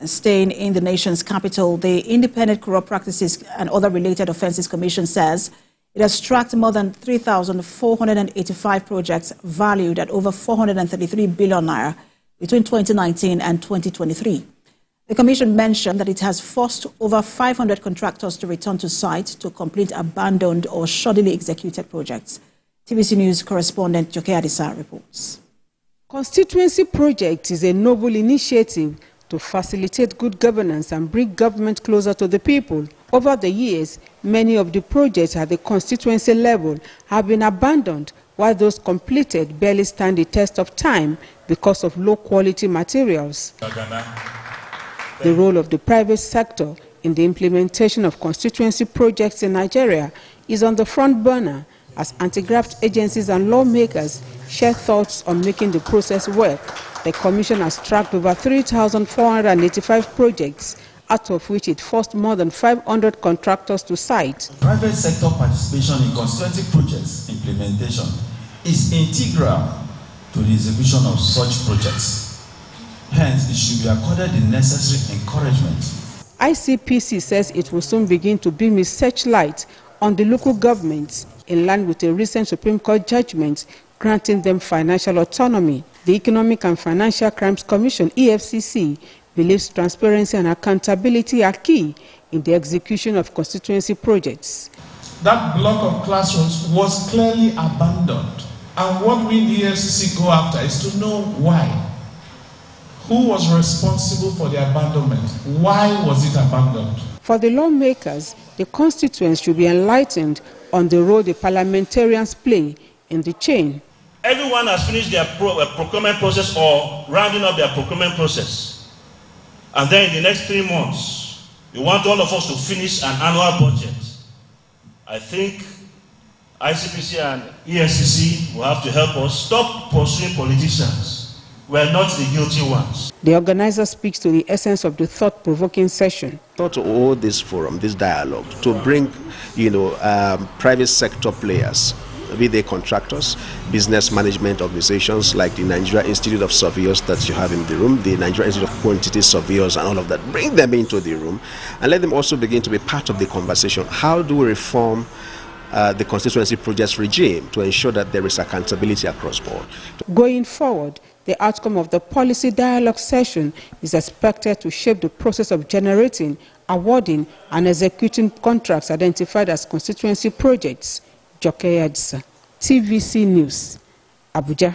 Staying in the nation's capital, the Independent Corrupt Practices and Other Related Offences Commission says it has tracked more than 3,485 projects valued at over 433 billion naira between 2019 and 2023. The Commission mentioned that it has forced over 500 contractors to return to site to complete abandoned or shoddily executed projects. TVC News correspondent Joke Adisa reports. Constituency Project is a noble initiative to facilitate good governance and bring government closer to the people. Over the years, many of the projects at the constituency level have been abandoned, while those completed barely stand the test of time because of low-quality materials. The role of the private sector in the implementation of constituency projects in Nigeria is on the front burner as anti-graft agencies and lawmakers share thoughts on making the process work. The Commission has tracked over 3,485 projects, out of which it forced more than 500 contractors to site. Private sector participation in constituency projects implementation is integral to the execution of such projects. Hence, it should be accorded the necessary encouragement. ICPC says it will soon begin to beam its searchlight on the local governments in line with a recent Supreme Court judgment granting them financial autonomy. The Economic and Financial Crimes Commission, EFCC, believes transparency and accountability are key in the execution of constituency projects. That block of classrooms was clearly abandoned. And what we in the EFCC go after is to know why. Who was responsible for the abandonment? Why was it abandoned? For the lawmakers, the constituents should be enlightened on the role the parliamentarians play in the chain. Everyone has finished their procurement process or rounding up their procurement process. And then in the next 3 months, you want all of us to finish an annual budget. I think ICPC and EFCC will have to help us stop pursuing politicians. We are not the guilty ones. The organizer speaks to the essence of the thought-provoking session. To hold this forum, this dialogue, to bring, private sector players, be they contractors, business management organizations like the Nigeria Institute of Surveyors that you have in the room, the Nigeria Institute of Quantity Surveyors and all of that. Bring them into the room and let them also begin to be part of the conversation. How do we reform the constituency projects regime to ensure that there is accountability across board? Going forward, the outcome of the policy dialogue session is expected to shape the process of generating, awarding and executing contracts identified as constituency projects. Joke Adisa, TVC News, Abuja.